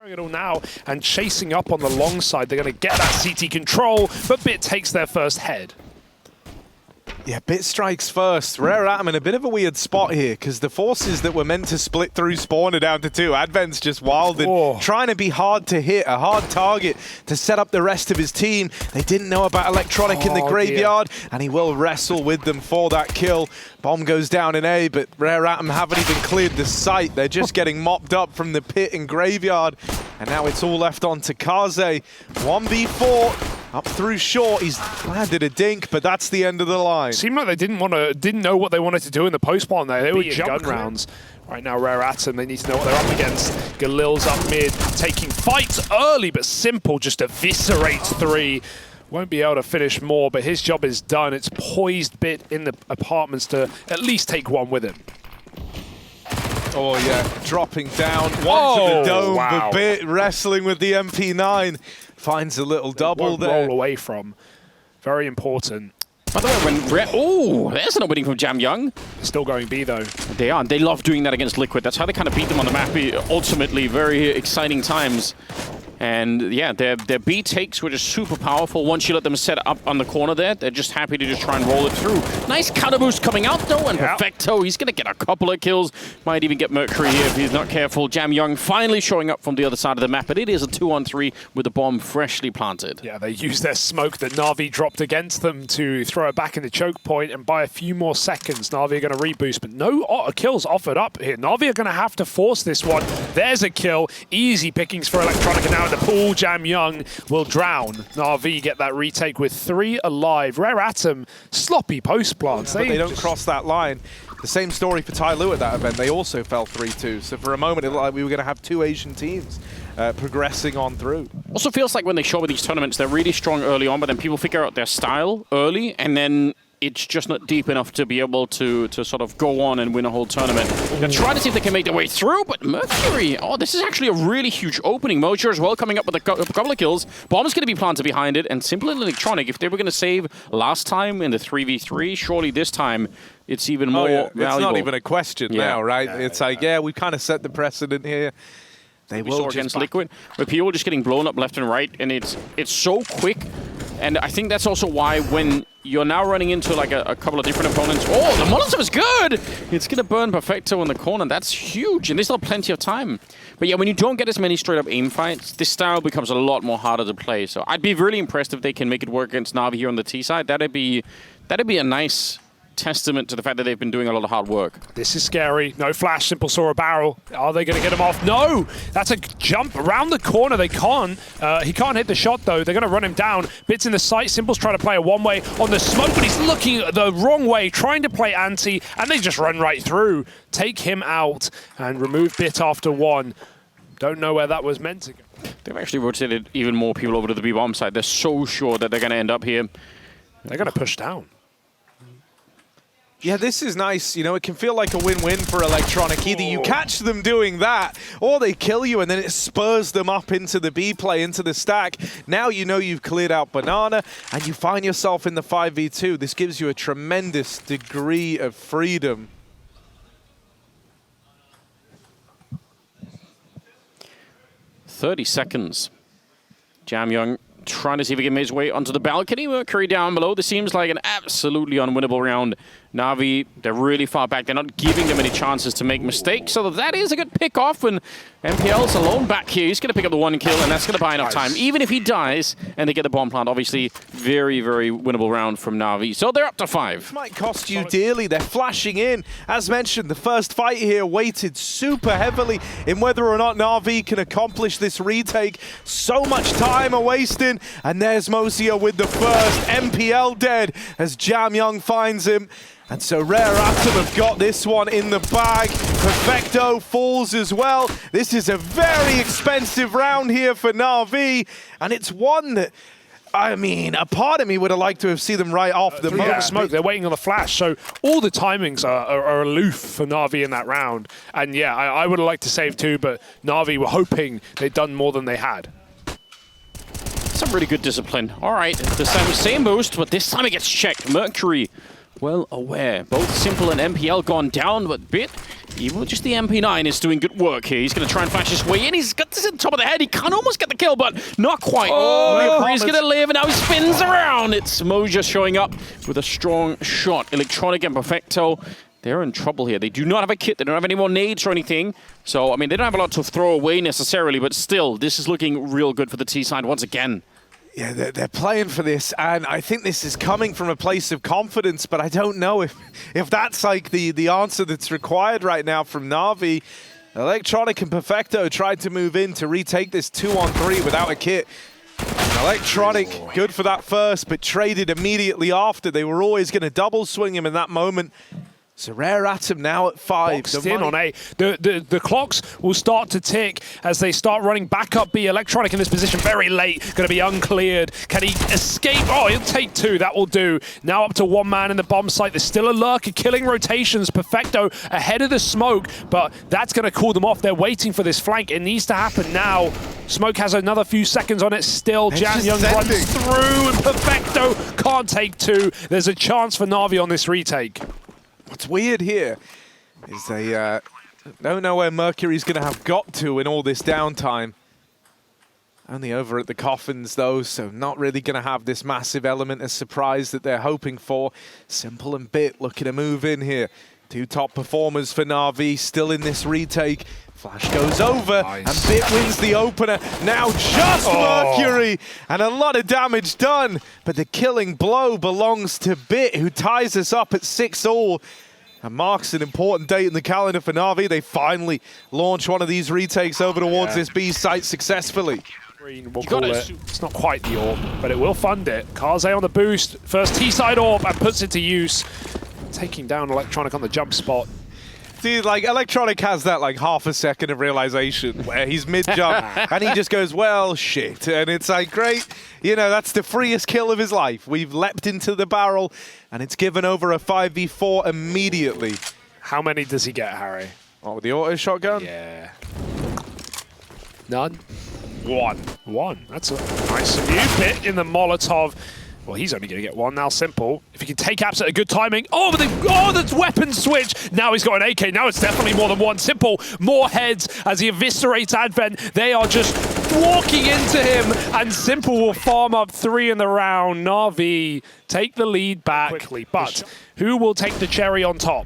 It all now and chasing up on the long side. They're going to get that CT control, but Bit takes their first head. Yeah, Bit strikes first. Rare Atom in a bit of a weird spot here because the forces that were meant to split through spawn are down to 2. Advent's just wild and trying to be hard to hit, a hard target to set up the rest of his team. They didn't know about Electronic in the graveyard, and he will wrestle with them for that kill. Bomb goes down in A, but Rare Atom haven't even cleared the site. They're just getting mopped up from the pit and graveyard. And now it's all left on to Kaze. 1v4. Up through short, he's landed a dink, but that's the end of the line. Seemed like they didn't know what they wanted to do in the post-spawn there. They were gun rounds. Right now, Rare Atom, they need to know what they're up against. Galil's up mid, taking fights early, but Simple just eviscerates 3. Won't be able to finish more, but his job is done. It's poised Bit in the apartments to at least take one with him. Oh yeah, dropping down, one to the dome, but Bit wrestling with the MP9. Finds a little double there. Roll away from. Very important. By the way, when there's an opening from Jam Young. Still going B though. They are. They love doing that against Liquid. That's how they kind of beat them on the map. Ultimately, very exciting times. And yeah, their B takes were just super powerful. Once you let them set up on the corner there, they're just happy to just try and roll it through. Nice counter boost coming out though, and Perfecto, he's going to get a couple of kills. Might even get Mercury here if he's not careful. Jam Young finally showing up from the other side of the map, but it is a 2-on-3 with the bomb freshly planted. Yeah, they use their smoke that Navi dropped against them to throw it back in the choke point, and by a few more seconds, Navi are going to reboost, but no kills offered up here. Navi are going to have to force this one. There's a kill. Easy pickings for Electronica now in the pool. Jam Young will drown. Navi get that retake with 3 alive. Rare Atom, sloppy post plants. But they don't cross that line. The same story for Tai Lu at that event. They also fell 3-2. So for a moment, it looked like we were going to have 2 Asian teams progressing on through. Also feels like when they show up with these tournaments, they're really strong early on, but then people figure out their style early, and then it's just not deep enough to be able to sort of go on and win a whole tournament. They're trying to see if they can make their way through, but Mercury, this is actually a really huge opening. Mojo as well coming up with a couple of kills. Bomb's going to be planted behind it, and Simple and Electronic, if they were going to save last time in the 3v3, surely this time it's even more valuable. It's not even a question now, right? It's like, we kind of set the precedent here. They will just against Liquid, but people just getting blown up left and right, and it's so quick. And I think that's also why when you're now running into like a couple of different opponents, the Molotov is good! It's going to burn Perfecto in the corner. That's huge, and there's still plenty of time. But yeah, when you don't get as many straight-up aim fights, this style becomes a lot more harder to play. So I'd be really impressed if they can make it work against Navi here on the T side. That'd be a nice testament to the fact that they've been doing a lot of hard work. This is scary. No flash. Simple saw a barrel. Are they going to get him off? No! That's a jump around the corner. They can't. He can't hit the shot, though. They're going to run him down. Bits in the sight. Simple's trying to play a one-way on the smoke, but he's looking the wrong way, trying to play anti, and they just run right through. Take him out and remove Bit after 1. Don't know where that was meant to go. They've actually rotated even more people over to the B-bomb side. They're so sure that they're going to end up here. They're going to push down. Yeah, this is nice. You know, it can feel like a win-win for Electronic. Either you catch them doing that, or they kill you, and then it spurs them up into the B play, into the stack. Now you know you've cleared out Banana, and you find yourself in the 5v2. This gives you a tremendous degree of freedom. .30 Jam Young trying to see if he can make his way onto the balcony. Mercury down below. This seems like an absolutely unwinnable round. Navi, they're really far back. They're not giving them any chances to make mistakes. So that is a good pick off. And MPL's alone back here. He's going to pick up the 1 kill, and that's going to buy enough time. Even if he dies and they get the bomb plant, obviously, very, very winnable round from Navi. So they're up to 5. This might cost you dearly. They're flashing in. As mentioned, the first fight here weighted super heavily in whether or not Navi can accomplish this retake. So much time are wasting. And there's Mosia with the first. MPL dead as Jam Young finds him. And so Rare Atom have got this one in the bag. Perfecto falls as well. This is a very expensive round here for Navi. And it's one that, I mean, a part of me would have liked to have seen them right off the smoke. They're waiting on the flash. So all the timings are aloof for Navi in that round. And yeah, I would have liked to save 2, but Navi were hoping they'd done more than they had. Some really good discipline. All right, this time same boost, but this time it gets checked. Mercury well aware. Both Simple and MPL gone down, but Bit, even just the MP9 is doing good work here. He's going to try and flash his way in. He's got this on top of the head. He can almost get the kill, but not quite. Oh, he's going to live, and now he spins around. It's Moja showing up with a strong shot. Electronic and Perfecto, they're in trouble here. They do not have a kit. They don't have any more nades or anything. So, I mean, they don't have a lot to throw away necessarily, but still, this is looking real good for the T side once again. Yeah, they're playing for this, and I think this is coming from a place of confidence, but I don't know if that's like the answer that's required right now from Navi. Electronic and Perfecto tried to move in to retake this 2-on-3 without a kit. Electronic, good for that first, but traded immediately after. They were always going to double swing him in that moment. So Rare Atom now at 5. Boxed in on A. The clocks will start to tick as they start running back up B. Electronic in this position very late. Going to be uncleared. Can he escape? Oh, he'll take 2. That will do. Now up to 1 man in the bomb site. There's still a lurker killing rotations. Perfecto ahead of the smoke, but that's going to cool them off. They're waiting for this flank. It needs to happen now. Smoke has another few seconds on it still. Jam Young runs through, and Perfecto can't take 2. There's a chance for Navi on this retake. What's weird here is they don't know where Mercury's going to have got to in all this downtime. Only over at the coffins, though, so not really going to have this massive element of surprise that they're hoping for. Simple and Bit looking to move in here. 2 top performers for Navi, still in this retake. Flash goes over, and Bit wins the opener. Now just Mercury, and a lot of damage done. But the killing blow belongs to Bit, who ties us up at 6-all. And marks an important date in the calendar for Navi. They finally launch one of these retakes over towards this B site successfully. Green, we'll call it. It's not quite the orb, but it will fund it. Kaze on the boost. First T-side orb, and puts it to use. Taking down Electronic on the jump spot. Dude, like, Electronic has that, like, half a second of realization where he's mid-jump and he just goes, well, shit. And it's like, great, you know, that's the freest kill of his life. We've leapt into the barrel and it's given over a 5v4 immediately. How many does he get, Harry? Oh, with the auto shotgun? Yeah. None? 1. That's a nice new bit in the Molotov. Well, he's only going to get 1 now. Simple. If he can take Apps at a good timing. Oh, but the weapon switch. Now he's got an AK. Now it's definitely more than 1. Simple. More heads as he eviscerates Advent. They are just walking into him, and Simple will farm up 3 in the round. Navi take the lead back quickly, but who will take the cherry on top?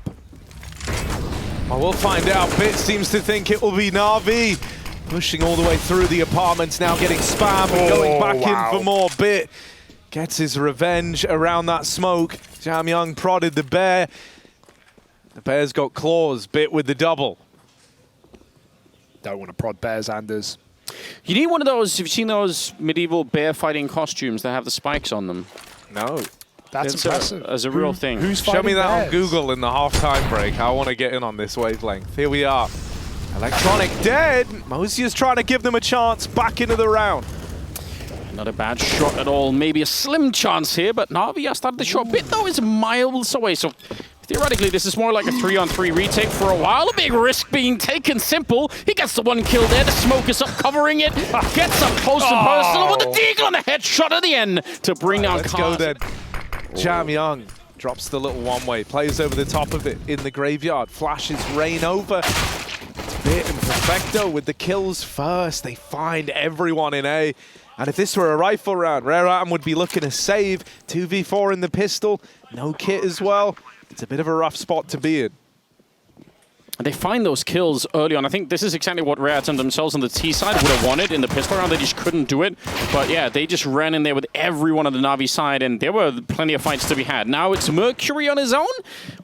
Well, we'll find out. Bit seems to think it will be Navi. Pushing all the way through the apartments, now getting spam and going back in for more. Bit gets his revenge around that smoke. Jam Young prodded the bear. The bear's got claws. Bit with the double. Don't want to prod bears, Anders. You need one of those. Have you seen those medieval bear fighting costumes that have the spikes on them? No. That's impressive. As a real thing. Show me that bears on Google in the half-time break. I want to get in on this wavelength. Here we are. Electronic dead. Mosia's trying to give them a chance back into the round. Not a bad shot at all. Maybe a slim chance here, but Navi has started the shot. Bit, though, is miles away. So theoretically, this is more like a 3-on-3 retake for a while. A big risk being taken. Simple. He gets the 1 kill there. The smoke is up covering it. Gets up close and personal with the deagle on the headshot at the end to bring down Let's go then. Jam Young drops the little one-way. Plays over the top of it in the graveyard. Flashes rain over. Bit and Perfecto with the kills first. They find everyone in A. And if this were a rifle round, Rare Atom would be looking to save. 2v4 in the pistol. No kit as well. It's a bit of a rough spot to be in. They find those kills early on. I think this is exactly what Rare Atom themselves on the T side would have wanted in the pistol round. They just couldn't do it. But yeah, they just ran in there with everyone on the Navi side, and there were plenty of fights to be had. Now it's Mercury on his own.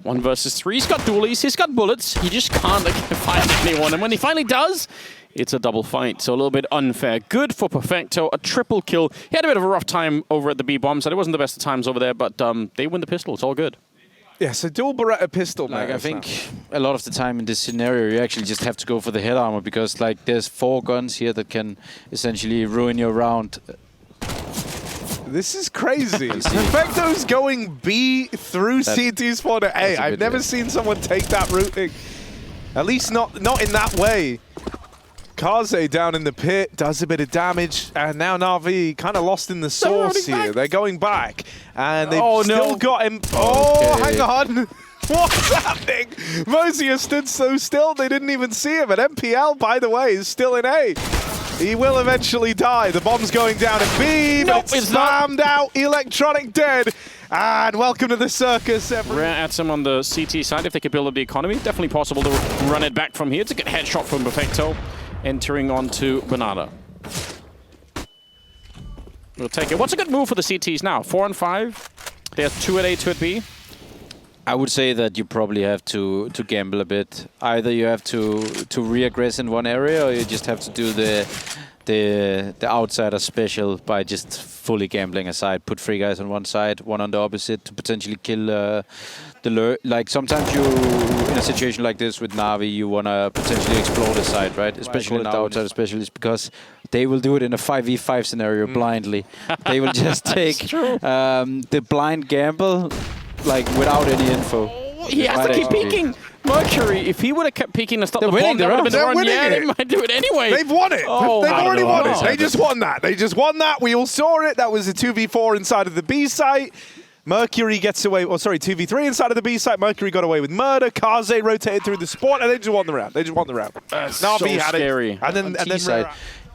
1 versus 3. He's got dualies. He's got bullets. He just can't find anyone. And when he finally does, it's a double fight, so a little bit unfair. Good for Perfecto, a triple kill. He had a bit of a rough time over at the B-bomb, so it wasn't the best of times over there, but they win the pistol. It's all good. Yeah, so dual Beretta pistol. Like, I think a lot of the time in this scenario, you actually just have to go for the head armor because, like, there's 4 guns here that can essentially ruin your round. This is crazy. Perfecto's going B through CT spawn to A. I've never seen someone take that routing. At least not in that way. Kaze down in the pit, does a bit of damage, and now NaVi kind of lost in the sauce here. They're going back, and they've still got him. Oh, hang on. What's happening? Mosier stood so still, they didn't even see him. And MPL, by the way, is still in A. He will eventually die. The bomb's going down in B, but it's slammed out. Electronic dead. And welcome to the circus, everyone. Rare at some on the CT side. If they could build up the economy, definitely possible to run it back from here. It's a good headshot from Perfecto, entering onto Banana. We'll take it. What's a good move for the CTs now? 4 and 5. They're 2 at A, 2 at B. I would say that you probably have to gamble a bit. Either you have to re-aggress in one area, or you just have to do the outsider special by just fully gambling aside. Put 3 guys on one side, 1 on the opposite to potentially kill the lure. Like sometimes you, in a situation like this with NaVi, you want to potentially explore the side, right? Especially the outsider specialists, because they will do it in a 5v5 scenario blindly. They will just take the blind gamble, like without any info. He has to keep peeking. Mercury, if he would have kept peeking and stopped the bomb, that would have been the run. Yeah, they might do it anyway. They've won it. Oh, They've already won it. They just won that. They just won that. We all saw it. That was a 2v4 inside of the B site. Mercury gets away, 2v3 inside of the B site. Mercury got away with murder. Kaze rotated through the spot, and they just won the round. They just won the round. NaVi had scary. It. And then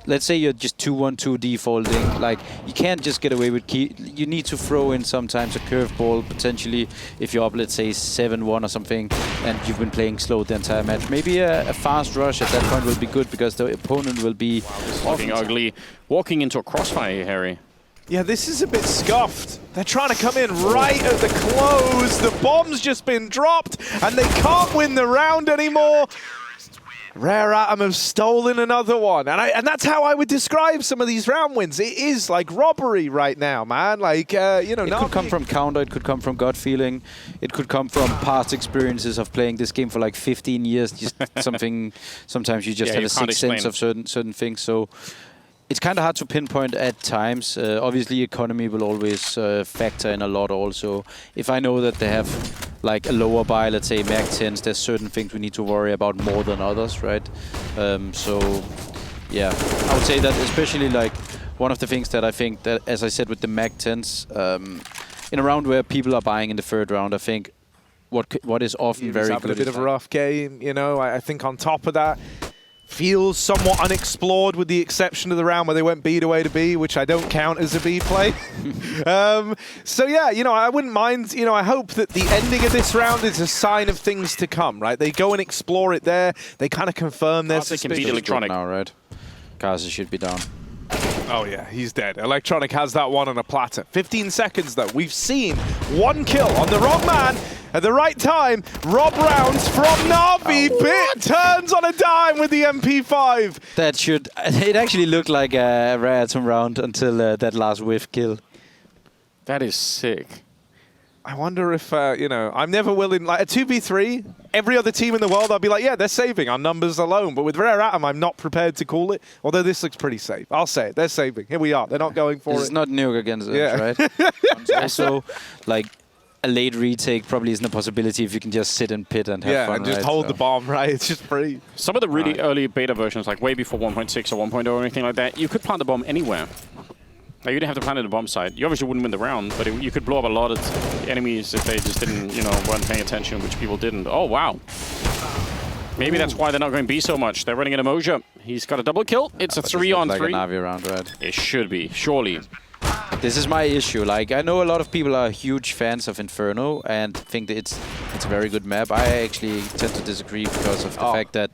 let's say you're just 2-1-2 defaulting. Like, you can't just get away with key. You need to throw in sometimes a curveball, potentially, if you're up, let's say, 7-1 or something, and you've been playing slow the entire match. Maybe a fast rush at that point will be good, because the opponent will be looking ugly. Walking into a crossfire, Harry. Yeah, this is a bit scuffed. They're trying to come in right at the close. The bomb's just been dropped, and they can't win the round anymore. Rare Atom have stolen another one, and that's how I would describe some of these round wins. It is like robbery right now, man. Like you know, it could come from counter, it could come from gut feeling, it could come from past experiences of playing this game for like 15 years. Just something. Sometimes you just have a sixth sense of certain things. So it's kind of hard to pinpoint at times. Obviously, economy will always factor in a lot also. If I know that they have like a lower buy, let's say Mag 10s, there's certain things we need to worry about more than others, right? So, yeah, I would say that especially like one of the things that I think that, as I said with the Mag 10s, in a round where people are buying in the 3rd round, I think what is often very good. A bit of a rough game, you know. I think on top of that, feels somewhat unexplored with the exception of the round where they went B to A to B, which I don't count as a B play. So yeah, you know, I wouldn't mind, you know, I hope that the ending of this round is a sign of things to come, right? They go and explore it there. They kind of confirm their suspicion. They can beat Electronic now, right? Kaze should be down. Oh yeah, he's dead. Electronic has that one on a platter. 15 seconds though. We've seen 1 kill on the wrong man at the right time. Rob rounds from NaVi. Bit turns on a dime with the MP5. That should... It actually looked like a rare atom round until that last whiff kill. That is sick. I wonder if, you know, I'm never willing, like a 2v3, every other team in the world, I'd be like, yeah, they're saving on numbers alone. But with Rare Atom, I'm not prepared to call it. Although this looks pretty safe. I'll say it. They're saving. Here we are. They're not going for it. It's not nuke against them, right? Also, like, a late retake probably isn't a possibility if you can just sit in pit and have fun. And just hold the bomb, right? It's just free. Some of the really early beta versions, like way before 1.6 or 1.0 or anything like that, you could plant the bomb anywhere. Like, you didn't have to plant at the bomb site. You obviously wouldn't win the round, but you could blow up a lot of enemies if they just didn't, you know, weren't paying attention, which people didn't. Oh, wow. Maybe that's why they're not going B so much. They're running in Emoja. He's got a double kill. It's a 3-on-3. Like a NaVi round, right? It should be, surely. This is my issue. Like, I know a lot of people are huge fans of Inferno and think that it's a very good map. I actually tend to disagree because of the fact that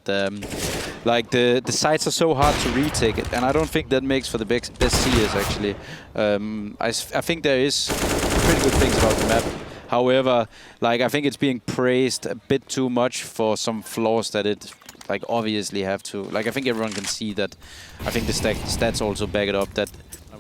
like the sites are so hard to retake it, and I don't think that makes for the best CS actually. I think there is pretty good things about the map. However, like, I think it's being praised a bit too much for some flaws that it like obviously have to. Like, I think everyone can see that. I think the stats also back it up that.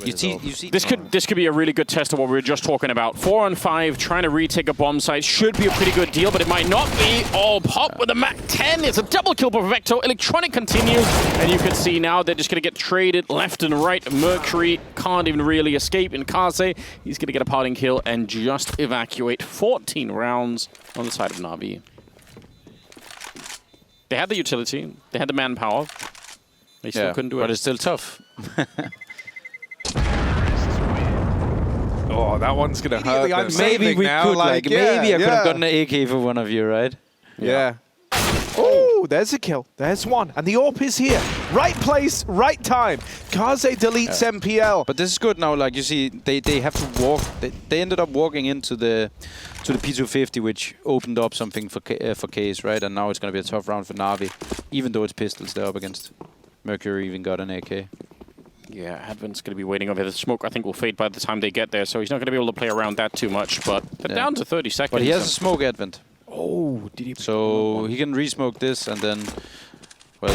You see this could be a really good test of what we were just talking about. 4 on 5, trying to retake a bomb site should be a pretty good deal, but it might not be. Oh, Pop with a Mac 10. It's a double kill for Perfecto. Electronic continues, and you can see now they're just going to get traded left and right. Mercury can't even really escape in Kaze. He's going to get a parting kill and just evacuate 14 rounds on the side of NaVi. They had the utility. They had the manpower. They still couldn't do it. But it's still tough. Oh, that one's going to hurt them. Maybe we now, could, maybe I could have gotten an AK for one of you, right? Yeah. Oh, there's a kill. There's one. And the AWP is here. Right place, right time. Kaze deletes MPL. But this is good now. Like you see, they have to walk. They ended up walking into the P250, which opened up something for Case, right? And now it's going to be a tough round for Navi, even though it's pistols they're up against. Mercury even got an AK. Yeah, Advent's going to be waiting over the smoke. I think will fade by the time they get there, so he's not going to be able to play around that too much. But they're down to 30 seconds. But he has a smoke, Advent. Oh, did he? So he can re-smoke this and then, well...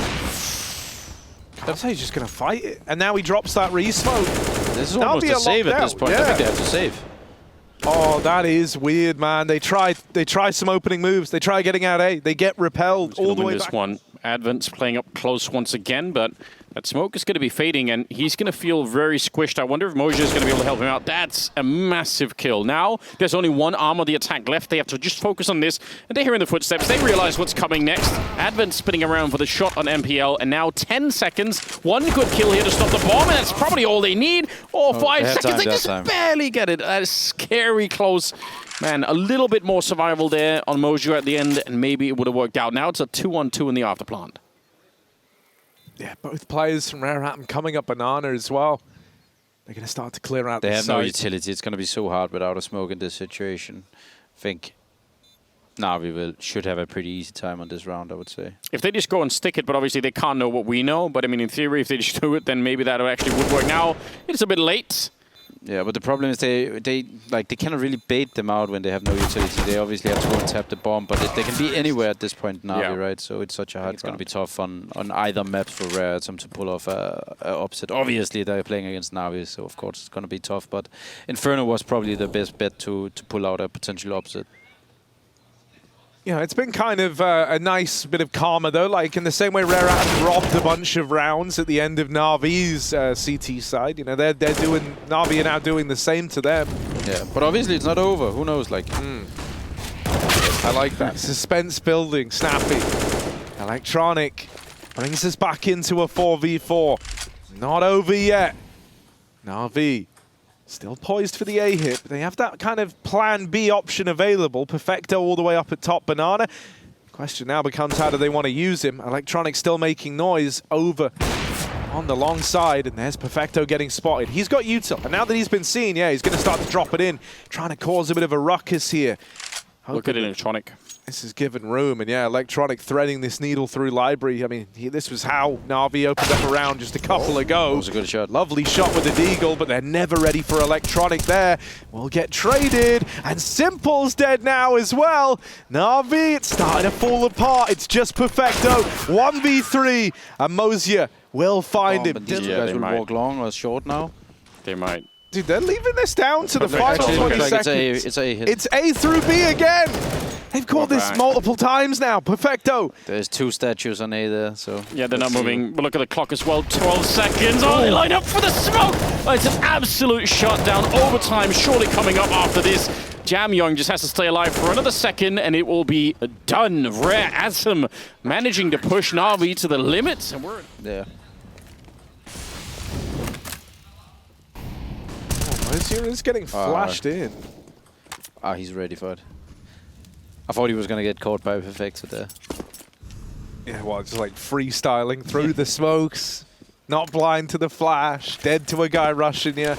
That's how he's just going to fight it. And now he drops that re-smoke. This is almost a save at this point. I think they have to save. Oh, that is weird, man. They try some opening moves. They try getting out A. They get repelled all the way back. This one. Advent's playing up close once again, but that smoke is going to be fading, and he's going to feel very squished. I wonder if Moja is going to be able to help him out. That's a massive kill. Now, there's only one arm of the attack left. They have to just focus on this, and they're hearing the footsteps. They realize what's coming next. Advent spinning around for the shot on MPL, and now 10 seconds. One good kill here to stop the bomb, and that's probably all they need. Or 5 seconds. They just barely get it. That is scary close. Man, a little bit more survival there on Mojo at the end, and maybe it would have worked out. Now it's a 2-on-2 in the afterplant. Yeah, both players from Rare Atom coming up banana as well. They're going to start to clear out the site. They have no utility. It's going to be so hard without a smoke in this situation. I think Navi should have a pretty easy time on this round, I would say. If they just go and stick it, but obviously they can't know what we know. But I mean, in theory, if they just do it, then maybe that actually would work. Now, it's a bit late. Yeah, but the problem is they cannot really bait them out when they have no utility. They obviously have to go and tap the bomb, but they can be anywhere at this point, Navi, right? So it's such a hard. It's going to be tough on either maps for Rare Atom to pull off a upset. Obviously, they're playing against Navi, so of course it's going to be tough. But Inferno was probably the best bet to pull out a potential upset. Yeah, it's been kind of a nice bit of karma, though. Like, in the same way Rare Atom robbed a bunch of rounds at the end of Navi's CT side. You know, they're doing... Navi are now doing the same to them. Yeah, but obviously it's not over. Who knows, like... I like that. Suspense building. Snappy. Electronic brings us back into a 4v4. Not over yet. Navi still poised for the A hit, but they have that kind of plan B option available. Perfecto all the way up at top. Banana. Question now becomes, how do they want to use him? Electronic still making noise over on the long side, and there's Perfecto getting spotted. He's got util, and now that he's been seen, yeah, he's going to start to drop it in, trying to cause a bit of a ruckus here. Look at Electronic. This is given room, and yeah, Electronic threading this needle through library. I mean, this was how Navi opened up a round just a couple ago. That was a good shot. Lovely shot with the Deagle, but they're never ready for Electronic there. Will get traded, and Simple's dead now as well. Navi, it's starting to fall apart. It's just Perfecto, 1v3, and Mosia will find him. But these guys will walk long or short now. They might. Dude, they're leaving this down to the final 20 seconds. It's A hit. It's A through B again. They've called this multiple times now. Perfecto. There's 2 statues on A there, so... Yeah, they're not moving. But look at the clock as well. 12 seconds. Oh, they line up for the smoke. Oh, it's an absolute shutdown. Overtime surely coming up after this. Jam Young just has to stay alive for another second, and it will be done. Rare Atom managing to push Navi to the limit. And we're... Yeah. He's getting flashed in. He's ready for it. I thought he was going to get caught by Perfecto there. Yeah, well, just like freestyling through the smokes. Not blind to the flash. Dead to a guy rushing you.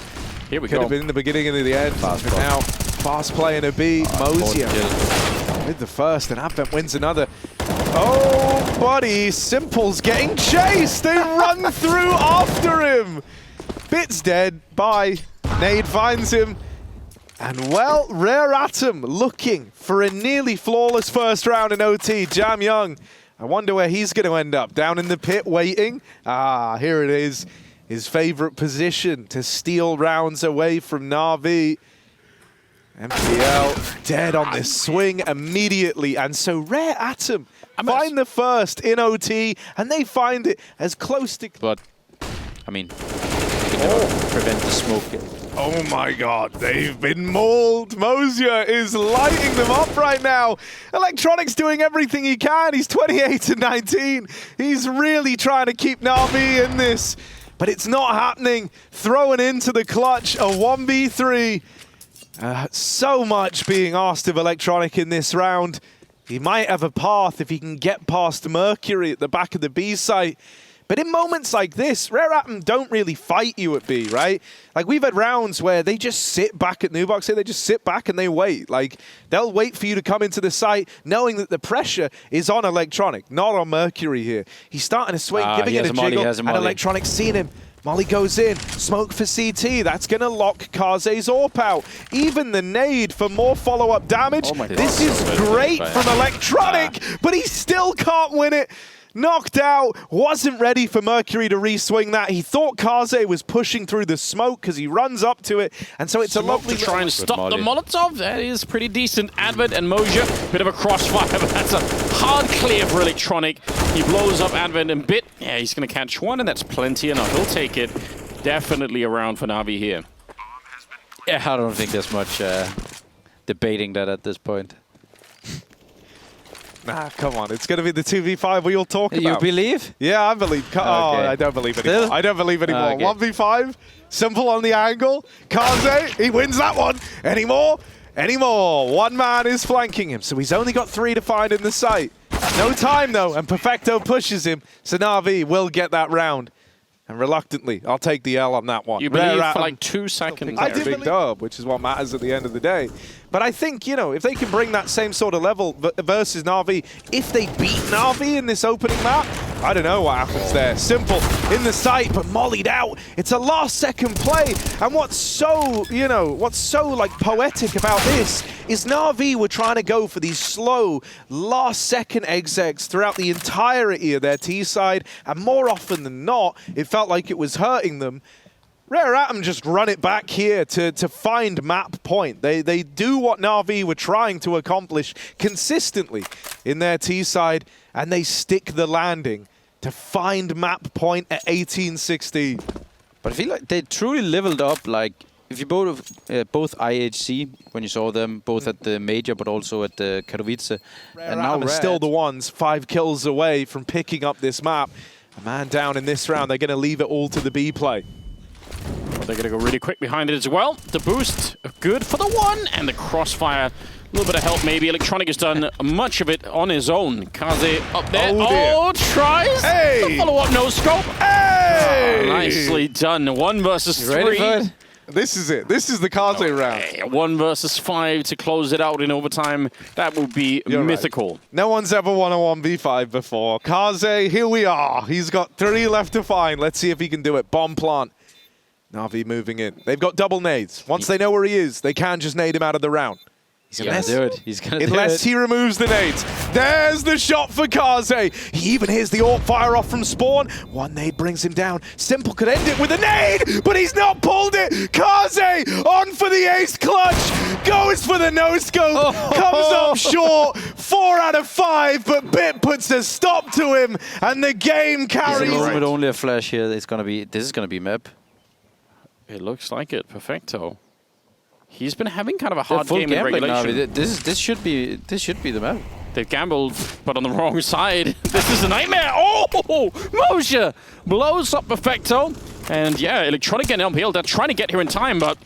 Here we Could go. have been in the beginning and in the end. Fast but now, fast play in a B. Mosia with the first, and Advent wins another. Oh, buddy. Simple's getting chased. They run through after him. Bit's dead. Bye. Nade finds him. And, well, Rare Atom looking for a nearly flawless first round in OT. Jam Young, I wonder where he's going to end up. Down in the pit waiting. Here it is. His favorite position to steal rounds away from Navi. MPL dead on this swing immediately. And so Rare Atom find the first in OT, and they find it as close to... But, I mean, you can never prevent the smoke Oh my god, they've been mauled. Mosier is lighting them up right now. Electronic's doing everything he can. He's 28-19. He's really trying to keep Navi in this, but it's not happening. Throwing into the clutch, a 1v3. So much being asked of Electronic in this round. He might have a path if he can get past Mercury at the back of the B site. But in moments like this, Rare Atom don't really fight you at B, right? Like, we've had rounds where they just sit back at Nubox here, they just sit back and they wait. Like, they'll wait for you to come into the site, knowing that the pressure is on Electronic, not on Mercury here. He's starting to swing, giving it a jiggle, and Electronic's seen him. Molly goes in, smoke for CT, that's going to lock Kaze's AWP out. Even the nade for more follow-up damage. This is great from Electronic, but he still can't win it. Knocked out, wasn't ready for Mercury to re-swing that. He thought Kaze was pushing through the smoke because he runs up to it, and so it's a lovely to try and stop the Molotov. That is pretty decent. Advent and Mosier, bit of a crossfire, but that's a hard clear for Electronic. He blows up Advent and Bit. Yeah, he's going to catch one, and that's plenty enough. He'll take it. Definitely around for Navi here. Yeah, I don't think there's much debating that at this point. Nah, come on. It's going to be the 2v5 we all talk about. You believe? Yeah, I believe. Oh, I don't believe anymore. Still? I don't believe anymore. Okay. 1v5, simple on the angle. Kaze, he wins that one. Any more? Any more? One man is flanking him, so he's only got 3 to find in the site. No time, though, and Perfecto pushes him, so Navi will get that round. And reluctantly, I'll take the L on that one. You believe for like 2 seconds. I did big dub, which is what matters at the end of the day. But I think, you know, if they can bring that same sort of level versus Navi, if they beat Navi in this opening map, I don't know what happens there. Simple in the site, but mollied out. It's a last-second play. And what's so, you know, what's so, like, poetic about this is Navi were trying to go for these slow, last-second execs throughout the entirety of their T side, and more often than not, it felt like it was hurting them. Rare Atom just run it back here to find map point. They do what Navi were trying to accomplish consistently in their T side, and they stick the landing to find map point at 18-16. But I feel like they truly leveled up. Like, if you both IHC, when you saw them, both at the major but also at the Katowice. And now they're still the ones 5 kills away from picking up this map. A man down in this round, they're going to leave it all to the B play. They're going to go really quick behind it as well. The boost, good for the one, and the crossfire. A little bit of help maybe. Electronic has done much of it on his own. Kaze up there. Oh, tries. Hey! The follow-up no scope. Hey! Oh, nicely done. 1 versus 3. Ready for it? This is it. This is the Kaze round. 1 versus 5 to close it out in overtime. That would be mythical. Right. No one's ever won a 1v5 before. Kaze, here we are. He's got 3 left to find. Let's see if he can do it. Bomb plant. Navi moving in. They've got double nades. Once they know where he is, they can just nade him out of the round. He's gonna do it. He's gonna do it. Unless he removes the nades. There's the shot for Kaze. He even hears the AWP fire off from spawn. 1 nade brings him down. Simple could end it with a nade, but he's not pulled it. Kaze on for the ace clutch. Goes for the no-scope. Comes up short. 4 out of 5, but Bit puts a stop to him, and the game carries. With only a flash here, this is gonna be map. It looks like it. Perfecto. He's been having kind of a hard game in regulation. This should be the map. They've gambled, but on the wrong side. This is a nightmare. Oh, Mosier blows up Perfecto. And yeah, Electronic and LPL, they're trying to get here in time, but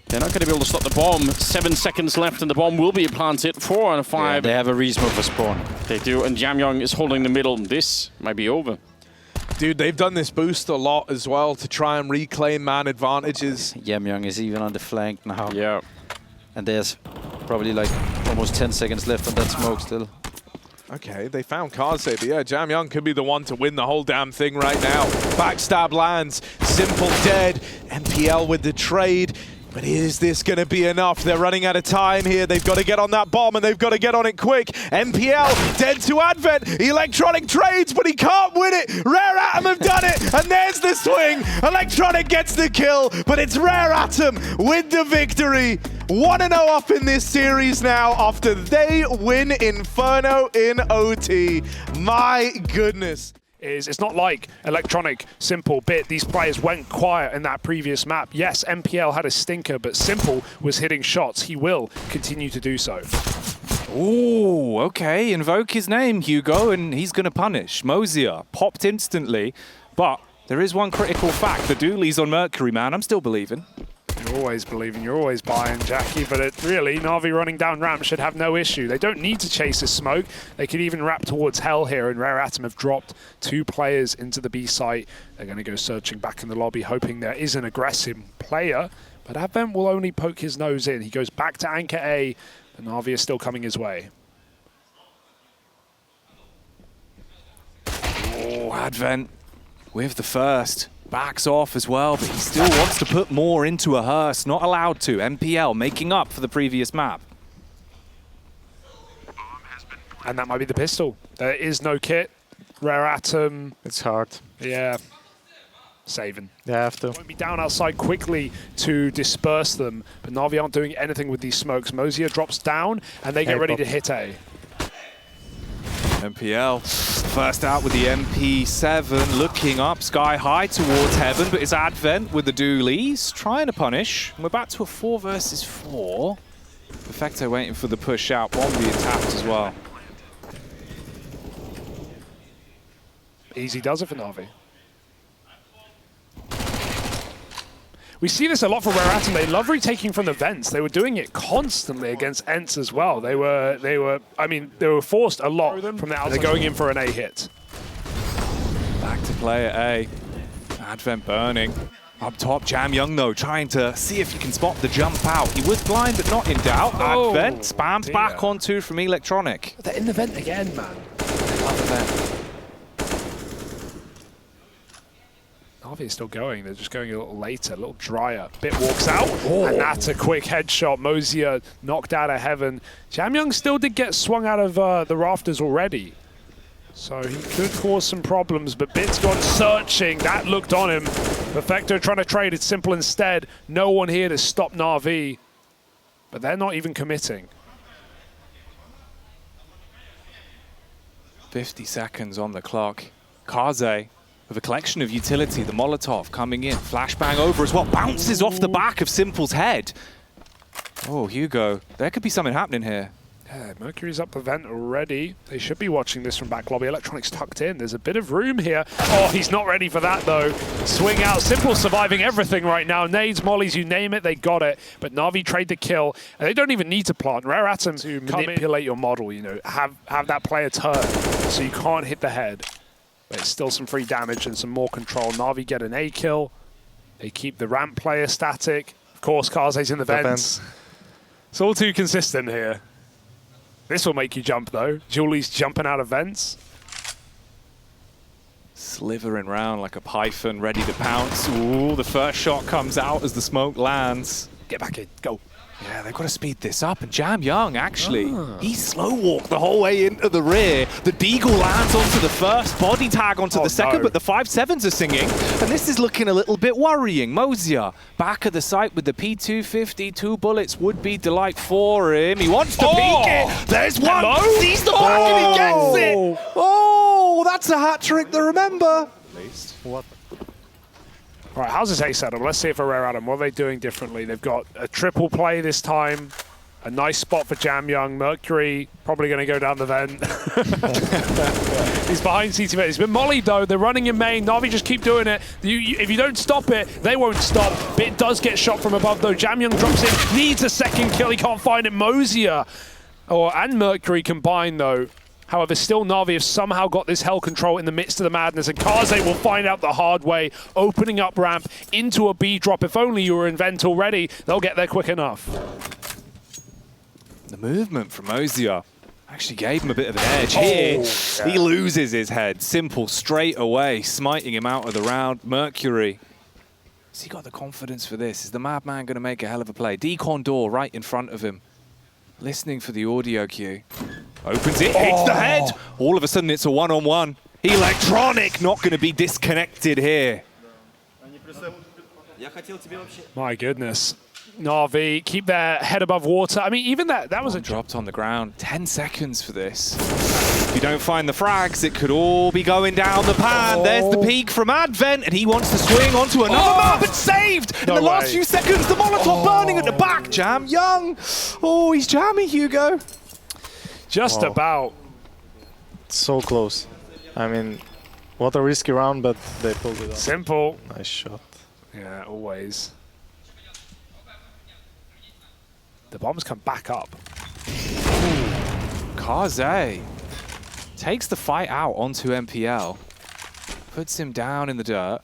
they're not going to be able to stop the bomb. 7 seconds left, and the bomb will be planted. 4 out of 5. Yeah, they have a re-smoke for spawn. They do, and Jamyong is holding the middle. This might be over. Dude, they've done this boost a lot as well to try and reclaim man advantages. Jamyong is even on the flank now. Yeah. And there's probably like almost 10 seconds left on that smoke still. Okay, they found Kaze, but yeah, Jamyong could be the one to win the whole damn thing right now. Backstab lands, Simple dead, NPL with the trade. But is this going to be enough? They're running out of time here. They've got to get on that bomb, and they've got to get on it quick. NPL dead to Advent. Electronic trades, but he can't win it. Rare Atom have done it, and there's the swing. Electronic gets the kill, but it's Rare Atom with the victory. 1-0 up in this series now after they win Inferno in OT. My goodness. is it's not like Electronic, Simple, Bit. These players went quiet in that previous map. Yes, MPL had a stinker, but Simple was hitting shots. He will continue to do so. Ooh, okay. Invoke his name, Hugo, and he's going to punish. Mozier popped instantly, but there is one critical fact. The dualies on Mercury, man. I'm still believing. You're always believing, you're always buying, Jackie, but it really, Navi running down ramp should have no issue. They don't need to chase this smoke. They could even wrap towards hell here, and Rare Atom have dropped 2 players into the B site. They're going to go searching back in the lobby, hoping there is an aggressive player, but Advent will only poke his nose in. He goes back to Anchor A, and Navi is still coming his way. Oh, Advent with the first. Backs off as well, but he still wants to put more into a hearse. Not allowed to. MPL making up for the previous map. And that might be the pistol. There is no kit. Rare Atom. It's hard. Yeah. Saving. They have to. Won't be down outside quickly to disperse them, but Navi aren't doing anything with these smokes. Mozier drops down, and they get ready to hit A. MPL first out with the MP7, looking up sky high towards heaven, but it's Advent with the dualies, trying to punish. We're back to a 4 versus 4. Perfecto waiting for the push out, one being tapped as well. Easy does it for Navi. We see this a lot for Rare Atom. They love retaking from the vents. They were doing it constantly against ENCE as well. They were forced a lot from the outside. They're going in for an A hit. Back to play at A. Advent burning. Up top, Jam Young though, trying to see if he can spot the jump out. He was blind, but not in doubt. Oh, Advent spams back on 2 from Electronic. They're in the vent again, man. Love the vent. Navi is still going. They're just going a little later, a little drier. Bit walks out, and that's a quick headshot. Mozier knocked out of heaven. Jamyoung still did get swung out of the rafters already, so he could cause some problems, but Bit's gone searching. That looked on him. Perfecto trying to trade it Simple instead. No one here to stop Navi, but they're not even committing. 50 seconds on the clock. Kaze with a collection of utility, the Molotov coming in, flashbang over as well, bounces off the back of Simple's head. Oh, Hugo, there could be something happening here. Yeah, Mercury's up the vent already. They should be watching this from back lobby. Electronic's tucked in. There's a bit of room here. Oh, he's not ready for that, though. Swing out. Simple surviving everything right now. Nades, mollies, you name it, they got it. But Navi trade the kill. And they don't even need to plant. Rare Atom to manipulate your model, you know, have that player turn so you can't hit the head. But it's still some free damage and some more control. Navi get an A kill. They keep the ramp player static. Of course, Kaze's in the vents. It's all too consistent here. This will make you jump, though. Julie's jumping out of vents. Slithering around like a python, ready to pounce. Ooh, the first shot comes out as the smoke lands. Get back in. Go. Yeah, they've got to speed this up. And Jam Young, actually, he slow walked the whole way into the rear. The Deagle lands onto the first, body tag onto the second, but the 5-7s are singing. And this is looking a little bit worrying. Mozier back at the site with the P250. 2 bullets would be delight for him. He wants to peek it. There's one. Sees the back and he gets it. Oh, that's a hat trick to remember. At least. What? All right, how's this A setup? Let's see if for Rare Atom, what are they doing differently? They've got a triple play this time. A nice spot for Jam Young. Mercury probably going to go down the vent. He's behind CT vent. He's been mollied, though. They're running in main. Navi just keep doing it. If you don't stop it, they won't stop. Bit does get shot from above, though. Jam Young drops in. Needs a second kill. He can't find it. Mozier and Mercury combined, though. However, still Navi have somehow got this hell control in the midst of the madness, and Kaze will find out the hard way, opening up ramp into a B drop. If only you were in vent already, they'll get there quick enough. The movement from Mozier actually gave him a bit of an edge here. Yeah. He loses his head. Simple straight away, smiting him out of the round. Mercury. Has he got the confidence for this? Is the madman going to make a hell of a play? Decon door right in front of him. Listening for the audio cue. Opens it, hits the head. All of a sudden, it's a one-on-one. Electronic not going to be disconnected here. My goodness. Navi keep their head above water. I mean, even that was a dropped on the ground. 10 seconds for this. you don't find the frags, it could all be going down the pan. There's the peek from Advent, and he wants to swing onto another map, but saved in the last few seconds. The Molotov burning at the back. Jam Young. Oh, he's jamming, Hugo. Just about. So close. I mean, what a risky round, but they pulled it off. Simple. Nice shot. Yeah, always. The bombs come back up. Kaze takes the fight out onto MPL. Puts him down in the dirt.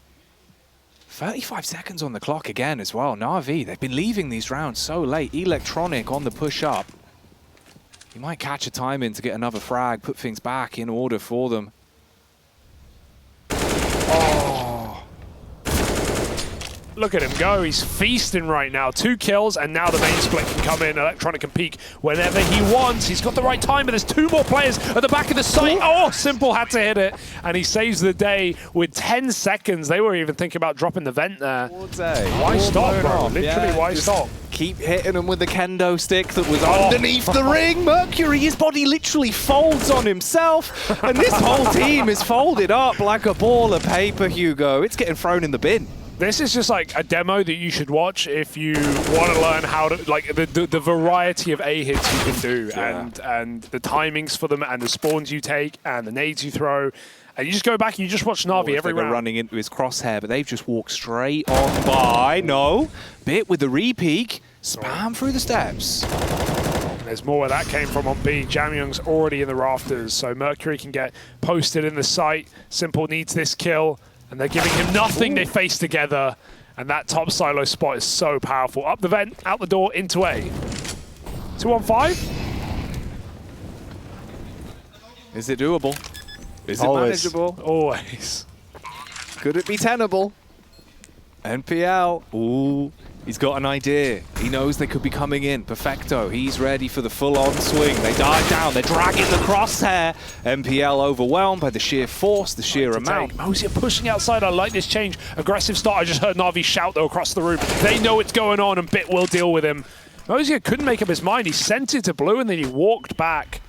35 seconds on the clock again as well. NaVi, they've been leaving these rounds so late. Electronic on the push up. He might catch a time in to get another frag, put things back in order for them. Look at him go. He's feasting right now. 2 kills, and now the main split can come in. Electronic can peek whenever he wants. He's got the right time, but there's 2 more players at the back of the site. Oh, Simple had to hit it, and he saves the day with 10 seconds. They were even thinking about dropping the vent there. Why stop, bro? Literally, why stop? Keep hitting him with the kendo stick that was underneath the ring. Mercury, his body literally folds on himself, and this whole team is folded up like a ball of paper, Hugo. It's getting thrown in the bin. This is just like a demo that you should watch if you want to learn how to, like, the variety of A hits you can do, and the timings for them, and the spawns you take, and the nades you throw. And you just go back and you just watch NaVi every round. Running into his crosshair, but they've just walked straight on by. No. Bit with the re-peek. Spam through the steps. And there's more where that came from on B. Jamyoung's already in the rafters, so Mercury can get posted in the site. Simple needs this kill, and they're giving him nothing. They face together, and that top silo spot is so powerful. Up the vent, out the door, into A. 2 on 5. Is it doable? Is it Always. manageable? Always. Could it be tenable? NPL. Ooh, he's got an idea. He knows they could be coming in. Perfecto. He's ready for the full-on swing. They dive down. They're dragging the crosshair. NPL overwhelmed by the sheer force, the sheer amount. Mosier pushing outside. I like this change. Aggressive start. I just heard NaVi shout, though, across the room. They know what's going on, and Bit will deal with him. Mosier couldn't make up his mind. He sent it to blue, and then he walked back.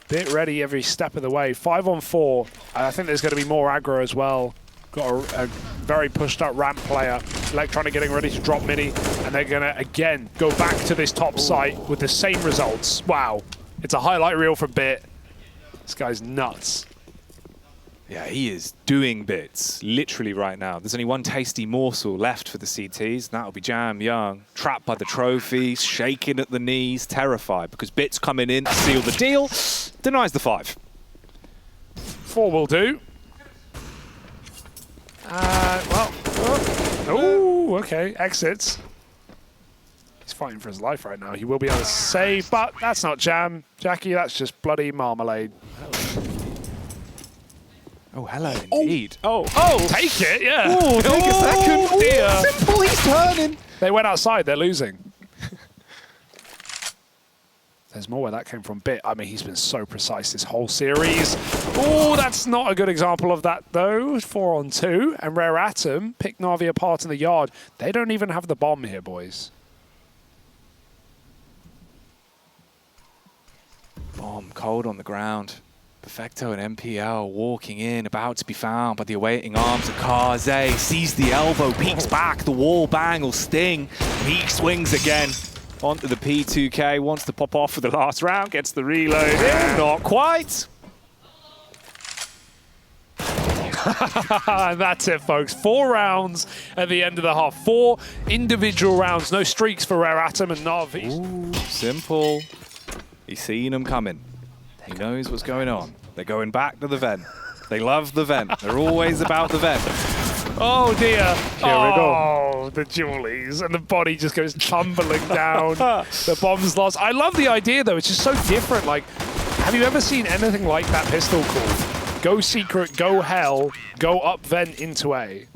Bit ready every step of the way. 5 on 4. I think there's going to be more aggro as well. Got a very pushed up ramp player. Electronic getting ready to drop mini, and they're going to again go back to this top site with the same results. Wow. It's a highlight reel for Bit. This guy's nuts. Yeah, he is doing bits, literally right now. There's only one tasty morsel left for the CTs, and that'll be Jam Young. Trapped by the trophies, shaking at the knees, terrified, because Bit's coming in to seal the deal. Denies the 5. 4 will do. Well, oh, okay, exits. He's fighting for his life right now. He will be able to save, but that's not Jam. Jackie, that's just bloody marmalade. Oh, hello indeed. Oh, take it, yeah. Oh, take a second. Oh, dear. Simple, he's turning. They went outside, they're losing. There's more where that came from. Bit, I mean, he's been so precise this whole series. Oh, that's not a good example of that, though. 4 on 2, and Rare Atom picked NaVi apart in the yard. They don't even have the bomb here, boys. Bomb cold on the ground. Perfecto and MPL walking in, about to be found by the awaiting arms of Kaze. Sees the elbow, peeks back, the wall bang will sting. Peek swings again onto the P2K, wants to pop off for the last round, gets the reload in, not quite. And that's it, folks. 4 rounds at the end of the half. 4 individual rounds, no streaks for Rare Atom and NaVi. Ooh, Simple. He's seen them coming. He knows what's going on. They're going back to the vent. They love the vent. They're always about the vent. Oh dear. Here we go. Oh, the Julies. And the body just goes tumbling down. The bomb's lost. I love the idea, though. It's just so different. Like, have you ever seen anything like that pistol call? Go secret, go hell, go up vent into A.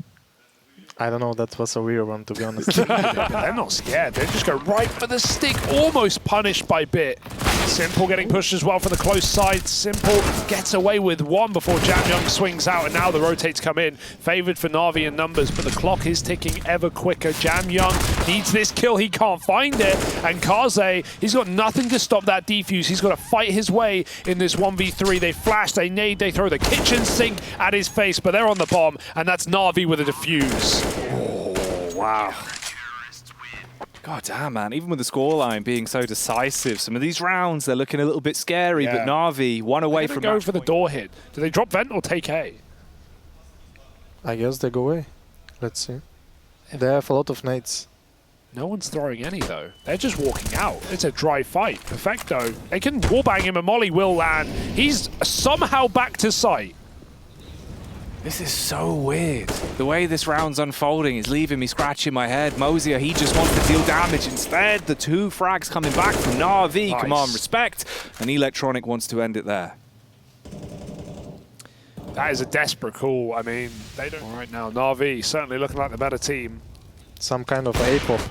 I don't know, that was a weird one, to be honest. But they're not scared. They just go right for the stick, almost punished by Bit. Simple getting pushed as well for the close side. Simple gets away with one before Jam Young swings out, and now the rotates come in. Favored for Navi in numbers, but the clock is ticking ever quicker. Jam Young needs this kill. He can't find it. And Kaze, he's got nothing to stop that defuse. He's got to fight his way in this 1v3. They flash, they nade, they throw the kitchen sink at his face, but they're on the bomb, and that's Navi with a defuse. Oh, wow. God damn, man. Even with the scoreline being so decisive, some of these rounds, they're looking a little bit scary, but Navi, one away from go for the door hit. Do they drop vent or take A? I guess they go away. Let's see. They have a lot of nades. No one's throwing any, though. They're just walking out. It's a dry fight. Perfecto. They can wallbang him, and Molly will land. He's somehow back to sight. This is so weird. The way this round's unfolding is leaving me scratching my head. Mosier, he just wants to deal damage. Instead, the 2 frags coming back from NaVi. Nice. Come on, respect. And Electronic wants to end it there. That is a desperate call. I mean, they don't right now. NaVi certainly looking like the better team. Some kind of A-pop.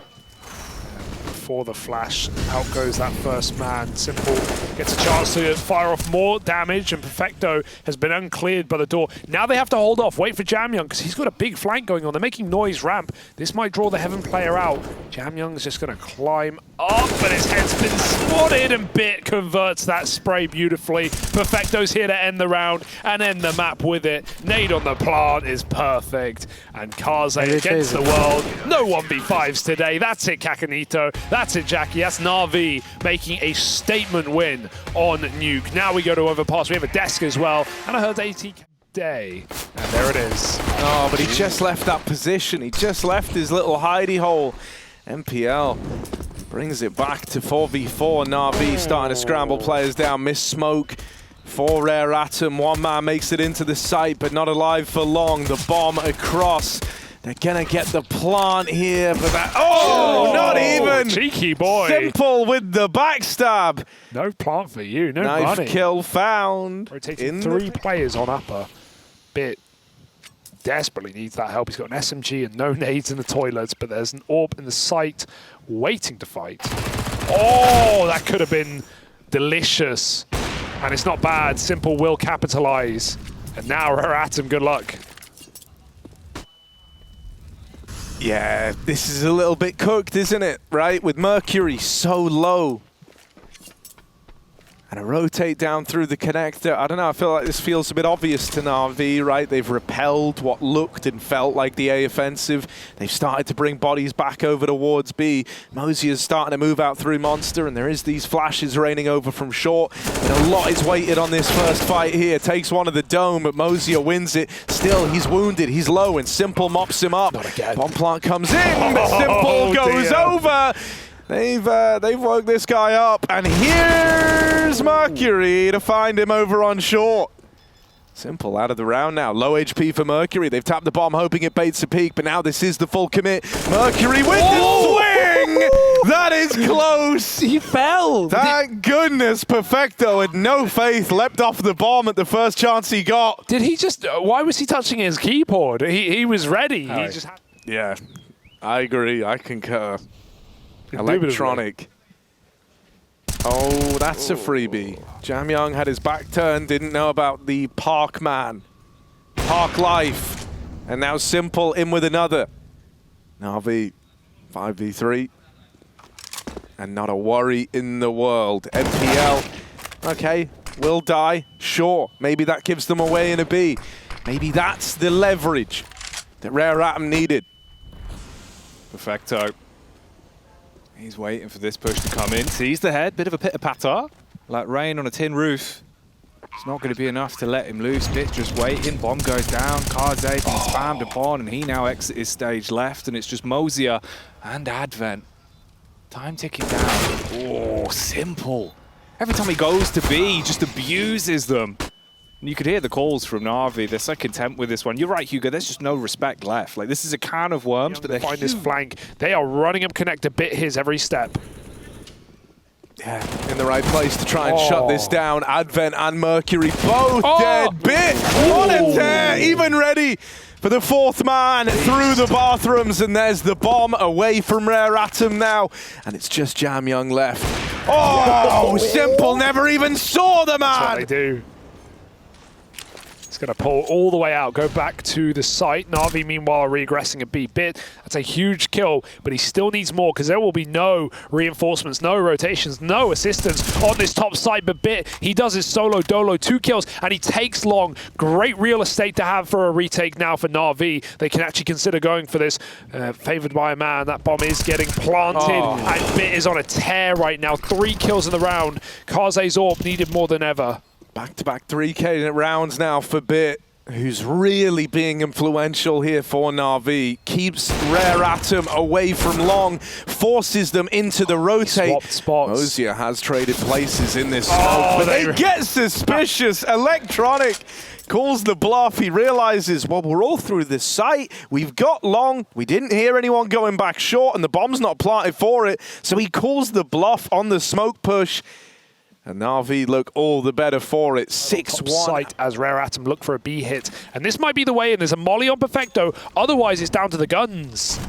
For the flash, out goes that first man. Simple gets a chance to fire off more damage, and Perfecto has been uncleared by the door. Now they have to hold off, wait for Jam Young, because he's got a big flank going on. They're making noise ramp. This might draw the Heaven player out. Jam Young's just going to climb up, but his head's been spotted, and Bit converts that spray beautifully. Perfecto's here to end the round and end the map with it. Nade on the plant is perfect, and Kaze against the world. No 1v5s today. That's it, Kakanito. That's it, Jackie. That's Navi making a statement win on Nuke. Now we go to Overpass. We have a desk as well. And I heard AT Day. And there it is. Oh, but he just left that position. He just left his little hidey hole. MPL brings it back to 4v4. Navi starting to scramble players down. Miss smoke for Rare Atom. One man makes it into the site, but not alive for long. The bomb across. They're gonna get the plant here, but that... Oh, not even! Cheeky boy. Simple with the backstab. No plant for you, no Knife money. kill found. Rotating 3 players on upper. Bit desperately needs that help. He's got an SMG and no nades in the toilets, but there's an AWP in the site waiting to fight. Oh, that could have been delicious. And it's not bad. Simple will capitalize. And now Rare Atom, good luck. Yeah, this is a little bit cooked, isn't it? Right? With Mercury so low. And a rotate down through the connector. I don't know, I feel like this feels a bit obvious to Navi, right? They've repelled what looked and felt like the A offensive. They've started to bring bodies back over towards B. Mosier's starting to move out through Monster, and there is these flashes raining over from short. And a lot is weighted on this first fight here. Takes one of the dome, but Mosier wins it. Still, he's wounded, he's low, and Simple mops him up. Not again. Bomb plant comes in, but Simple goes over. They've woke this guy up, and here's Mercury to find him over on short. Simple out of the round now. Low HP for Mercury. They've tapped the bomb, hoping it baits a peak, but now this is the full commit. Mercury with the swing! That is close! He fell! Thank goodness Perfecto had no faith, leapt off the bomb at the first chance he got. Did he just... why was he touching his keyboard? He was ready. He just had... Yeah, I agree. I concur. Electronic. Oh, that's a freebie. Jam Young had his back turned, didn't know about the Park man. Park life. And now Simple in with another. Navi 5v3. And not a worry in the world. MPL. Okay, will die. Sure. Maybe that gives them away in a B. Maybe that's the leverage that Rare Atom needed. Perfecto. He's waiting for this push to come in. Sees the head, bit of a pitter-patter, like rain on a tin roof. It's not going to be enough to let him loose. Bit's just waiting. Bomb goes down. Kaze being spammed upon, and he now exits his stage left, and it's just Mosier and Advent. Time ticking down. Oh, Simple. Every time he goes to B, he just abuses them. And you could hear the calls from Navi. They're so content with this one. You're right, Hugo. There's just no respect left. Like, this is a can of worms, but they find this flank. They are running him connector, Bit his every step. Yeah, in the right place to try and shut this down. Advent and Mercury both dead. Bit, what a tear, even ready for the 4th man through the bathrooms. And there's the bomb away from Rare Atom now. And it's just Jam Young left. Oh, Simple never even saw the man. That's what they do. It's going to pull all the way out, go back to the site. Navi, meanwhile, regressing a bit. That's a huge kill, but he still needs more because there will be no reinforcements, no rotations, no assistance on this top side. But Bit, he does his solo dolo, 2 kills, and he takes long. Great real estate to have for a retake now for Navi. They can actually consider going for this. Favored by a man. That bomb is getting planted, and Bit is on a tear right now. 3 kills in the round. Kaze's AWP needed more than ever. Back-to-back 3K rounds now for Bit, who's really being influential here for Navi. Keeps Rare Atom away from long, forces them into the rotate. Swapped spots. Mozia has traded places in this smoke, but they get suspicious. Electronic calls the bluff. He realizes, well, we're all through this site. We've got long. We didn't hear anyone going back short, and the bomb's not planted for it. So he calls the bluff on the smoke push. And Navi look all the better for it. 6-1. Site as Rare Atom look for a B hit. And this might be the way, and there's a molly on Perfecto. Otherwise, it's down to the guns.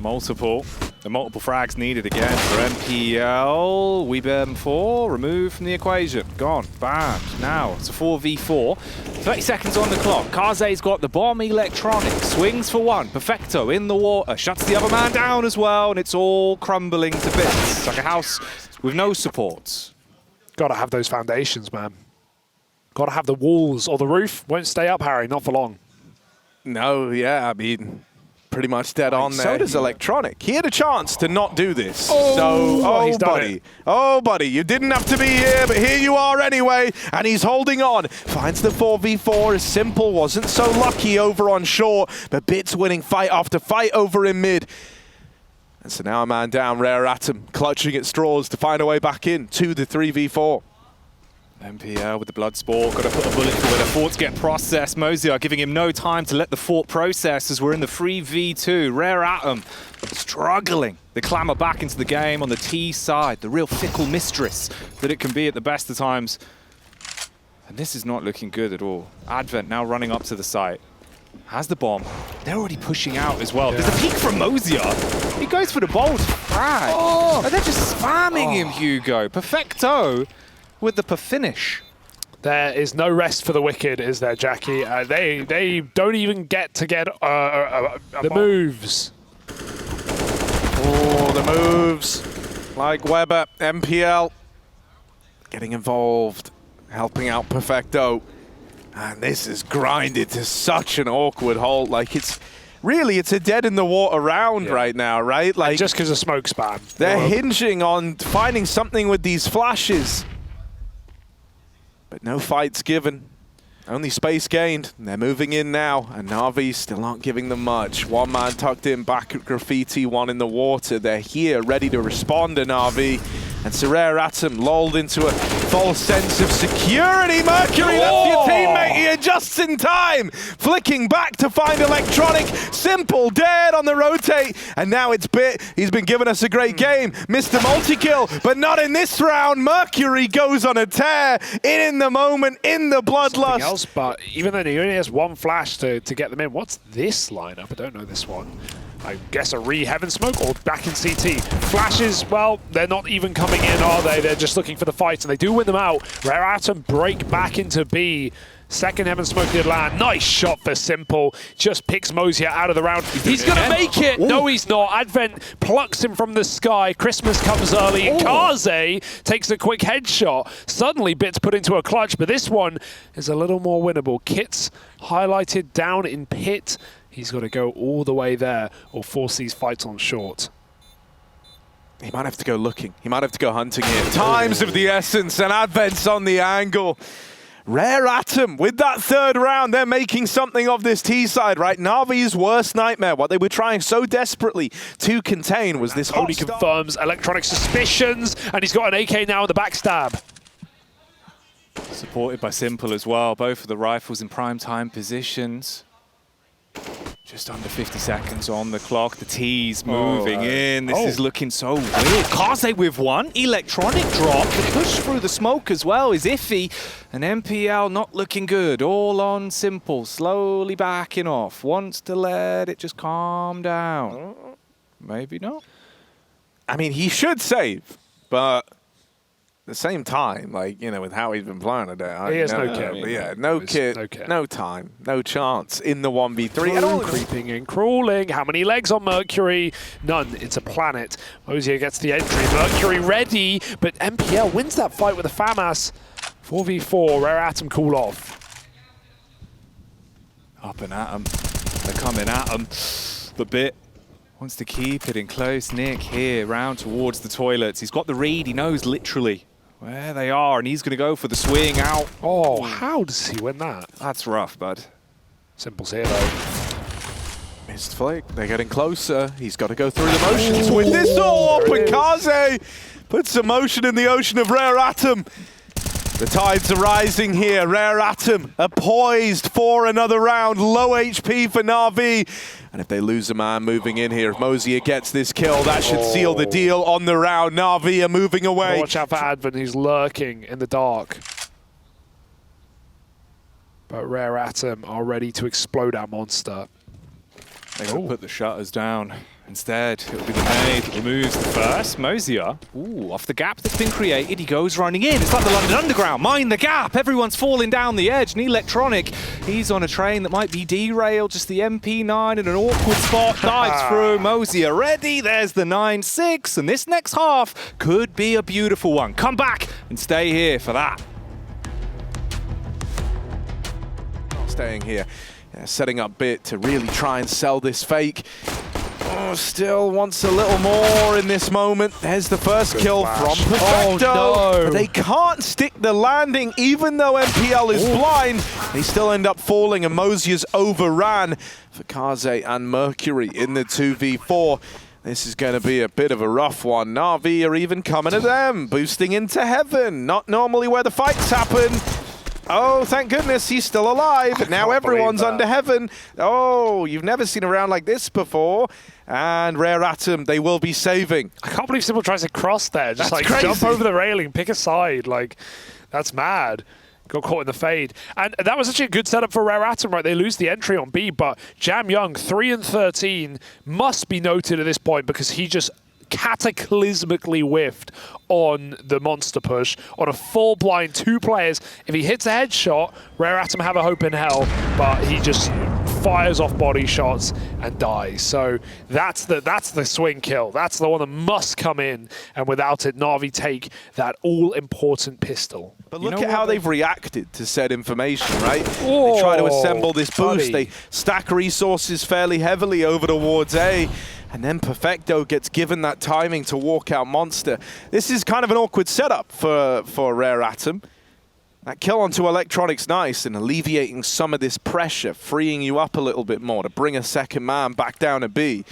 Multiple frags needed again for MPL. WeBurn4 removed from the equation. Gone. Banned. Now it's a 4v4. 30 seconds on the clock. Kaze's got the bomb. Electronic swings for 1. Perfecto in the water. Shuts the other man down as well, and it's all crumbling to bits. It's like a house with no supports. Gotta have those foundations, man. Gotta have the walls, or the roof won't stay up, Harry, not for long. No, yeah, I mean, pretty much dead on there. So does Electronic. He had a chance to not do this. Oh, buddy, you didn't have to be here, but here you are anyway, and he's holding on. Finds the 4v4, as Simple wasn't so lucky over on short, but Bit's winning fight after fight over in mid. And so now a man down, Rare Atom, clutching at straws to find a way back in to the 3v4. MPL with the blood sport, got to put a bullet through where the forts get processed. Mozia giving him no time to let the fort process as we're in the 3v2. Rare Atom struggling. They clamber back into the game on the T side, the real fickle mistress that it can be at the best of times. And this is not looking good at all. Advent now running up to the site. Has the bomb. They're already pushing out as well. Yeah. There's a peek from Mozia. He goes for the bold frag. And they're just spamming him, Hugo. Perfecto with the finish. There is no rest for the wicked, is there, Jackie? They don't even get the moves. Oh, the moves. Like Weber, MPL getting involved, helping out Perfecto. And this is grinded to such an awkward halt. Like, it's a dead in the water round right now, right? Like, just because of smoke spam. They're hinging on finding something with these flashes. But no fights given. Only space gained. They're moving in now, and Navi still aren't giving them much. One man tucked in back at Graffiti, one in the water. They're here, ready to respond to Navi. And Rare Atom lulled into a false sense of security. Mercury left your teammate here just in time. Flicking back to find Electronic. Simple dead on the rotate. And now it's Bit. He's been giving us a great game. Mr. Multi-kill, but not in this round. Mercury goes on a tear. In the moment, in the bloodlust. Else, but even though he only has 1 flash to get them in, what's this lineup? I don't know this one. I guess a re-heaven smoke or back in CT. Flashes, well, they're not even coming in, are they? They're just looking for the fight, and they do win them out. Rare Atom break back into B. Second heaven smoke did land. Nice shot for Simple. Just picks Mozia out of the round. He's going to make it. Ooh. No, he's not. Advent plucks him from the sky. Christmas comes early. Kaze takes a quick headshot. Suddenly, Bit's put into a clutch, but this one is a little more winnable. Kit's highlighted down in pit. He's got to go all the way there or force these fights on short. He might have to go looking. He might have to go hunting here. Times of the essence, and Advent's on the angle. Rare Atom with that 3rd round. They're making something of this T side, right? Navi's worst nightmare, what they were trying so desperately to contain was this only confirms Electronic suspicions, and he's got an AK now in the backstab. Supported by Simple as well. Both of the rifles in prime time positions. Just under 50 seconds on the clock. The T's moving in. This is looking so weird. Kaze with 1. Electronic drop. The push through the smoke as well is iffy. And MPL not looking good. All on Simple. Slowly backing off. Wants to let it just calm down. Maybe not. I mean, he should save. but at the same time, like, you know, with how he's been playing today, he has no kit. Yeah, no kit, no time, no chance in the 1v3. And all creeping and crawling. How many legs on Mercury? None. It's a planet. Mosier gets the entry. Mercury ready, but MPL wins that fight with a FAMAS. 4v4, Rare Atom cool off. Up and at him. They're coming at him. The bit wants to keep it in close. Nick here, round towards the toilets. He's got the read. He knows literally where they are, and he's going to go for the swing out. Oh, how does he win that? That's rough, bud. Simple's here, though. Missed flick. They're getting closer. He's got to go through the motions with this all up, and Kaze puts some motion in the ocean of Rare Atom. The tides are rising here. Rare Atom are poised for another round. Low HP for NaVi. And if they lose a man moving in here, if Mosier gets this kill, that should seal the deal on the round. NaVi are moving away. Watch out for Advent, who's lurking in the dark. But Rare Atom are ready to explode our monster. They will put the shutters down. Instead, it'll be the nade that removes the first. Mosier, ooh, off the gap that's been created, he goes running in. It's like the London Underground. Mind the gap. Everyone's falling down the edge. And Electronic, he's on a train that might be derailed. Just the MP9 in an awkward spot. Dives through. Mosier ready. There's the 9-6. And this next half could be a beautiful one. Come back and stay here for that. Staying here. Yeah, setting up Bit to really try and sell this fake. Oh, still wants a little more in this moment. There's the first kill from Perfecto. Oh, no. But they can't stick the landing, even though MPL is blind. They still end up falling, and Mosier's overran for Kaze and Mercury in the 2v4. This is going to be a bit of a rough one. NaVi are even coming at them, boosting into heaven. Not normally where the fights happen. Oh, thank goodness he's still alive. Now everyone's under heaven. Oh, you've never seen a round like this before. And Rare Atom, they will be saving. I can't believe Simple tries to cross there. Just That's like crazy. jump over the railing, pick a side. Like, that's mad. Got caught in the fade. And that was actually a good setup for Rare Atom, right? They lose the entry on B, but Jam Young, 3-13, must be noted at this point because he just cataclysmically whiffed on the monster push on a full blind 2 players. If he hits a headshot, Rare Atom have a hope in hell, but he just fires off body shots and dies. So that's the swing kill. That's the one that must come in, and without it, NaVi take that all-important pistol. But look at how they've reacted to said information, right? They try to assemble this boost. They stack resources fairly heavily over towards A. And then Perfecto gets given that timing to walk out monster. This is kind of an awkward setup for Rare Atom. That kill onto Electronic's nice and alleviating some of this pressure, freeing you up a little bit more to bring a second man back down to B.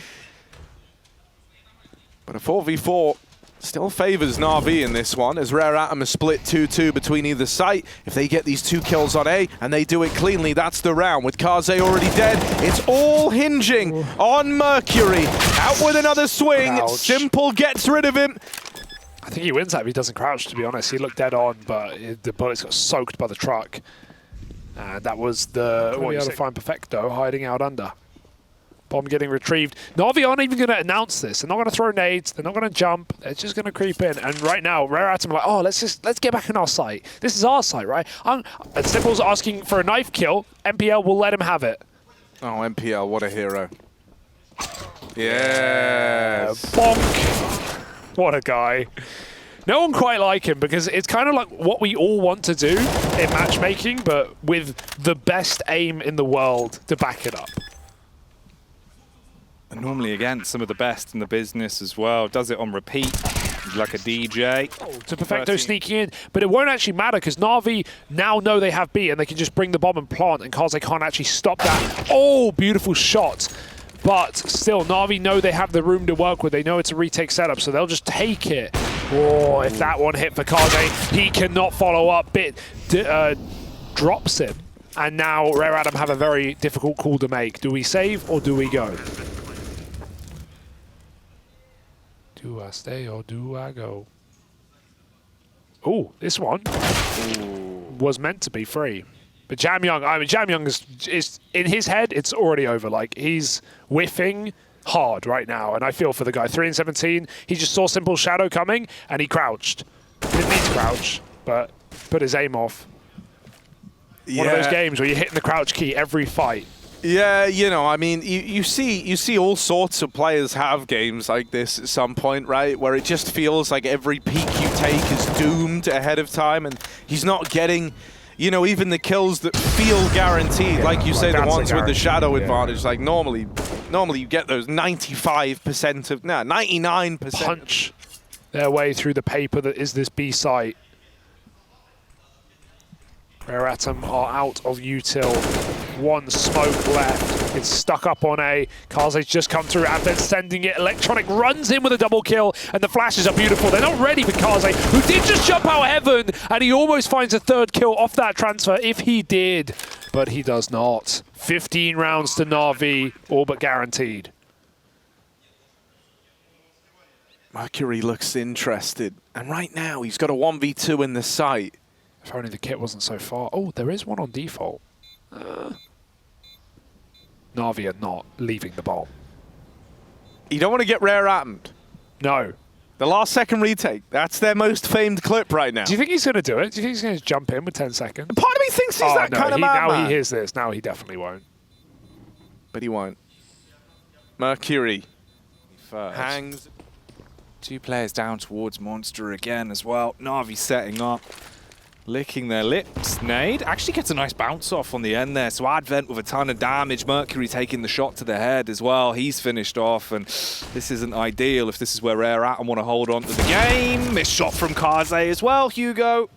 But a 4v4 still favors NaVi in this one, as Rare Atom is split 2-2 between either site. If they get these 2 kills on A, and they do it cleanly, that's the round. With Kaze already dead, it's all hinging on Mercury. Out with another swing, Ouch. Simple gets rid of him. I think he wins that if he doesn't crouch, to be honest. He looked dead on, but the bullets got soaked by the truck. And that was the what you had to find Perfecto hiding out under. Bomb getting retrieved. NaVi aren't even going to announce this. They're not going to throw nades. They're not going to jump. They're just going to creep in. And right now, Rare Atom are like, oh, let's get back in our site. This is our site, right? And Simple's asking for a knife kill. MPL will let him have it. Oh, MPL, what a hero. Yes. Bonk. What a guy. No one quite like him because it's kind of like what we all want to do in matchmaking, but with the best aim in the world to back it up. And normally against some of the best in the business as well. Does it on repeat, like a DJ. To Perfecto sneaking in, but it won't actually matter because NaVi now know they have B and they can just bring the bomb and plant, and Kaze can't actually stop that. Oh, beautiful shot. But still, NaVi know they have the room to work with. They know it's a retake setup, so they'll just take it. Oh, if that one hit for Kaze, he cannot follow up. Bit drops him. And now Rare Atom have a very difficult call to make. Do we save or do we go? Do I stay or do I go? Oh, this one was meant to be free. But Jam Young, I mean, Jam Young is in his head, it's already over. Like, he's whiffing hard right now, and I feel for the guy. 3 and 17, he just saw Simple Shadow coming, and he crouched. He didn't need to crouch, but put his aim off. Yeah. One of those games where you're hitting the crouch key every fight. Yeah, you know, I mean, you see all sorts of players have games like this at some point, right? Where it just feels like every peek you take is doomed ahead of time, and he's not getting, you know, even the kills that feel guaranteed. Yeah, like you say, the ones with the shadow advantage. Like normally you get those 95% of, 99%. Punch their way through the paper that is this B site. Atom are out of util. One smoke left. It's stuck up on A. Karze's just come through. Advent sending it. Electronic runs in with a double kill, and the flashes are beautiful. They're not ready for Karze, who did just jump out heaven, and he almost finds a third kill off that transfer if he did, but he does not. 15 rounds to NaVi, all but guaranteed. Mercury looks interested, and right now he's got a 1v2 in the site. If only the kit wasn't so far. Oh, there is one on default. NaVi are not leaving the bomb. You don't want to get rare atomed. No. The last second retake, that's their most famed clip right now. Do you think he's going to do it? Do you think he's going to jump in with 10 seconds? Part of me thinks he's that kind of man. Now he hears this. Now he definitely won't. But he won't. Mercury hangs. 2 players down towards Monster again as well. NaVi setting up. Licking their lips. Nade actually gets a nice bounce off on the end there. So Advent with a ton of damage. Mercury taking the shot to the head as well. He's finished off, and this isn't ideal if this is where Rare Atom want to hold on to the game. Missed shot from Karze as well, Hugo.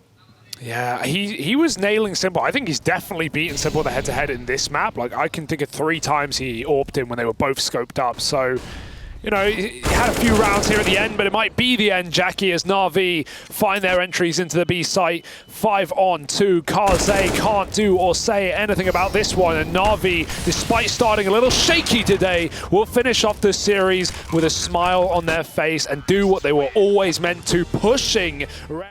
Yeah, he was nailing Simple. I think he's definitely beaten Simple the head-to-head in this map. Like, I can think of 3 times he AWP'd him when they were both scoped up. So, you know, he had a few rounds here at the end, but it might be the end, Jackie, as NaVi find their entries into the B site. 5 on 2. Karze can't do or say anything about this one, and NaVi, despite starting a little shaky today, will finish off this series with a smile on their face and do what they were always meant to, pushing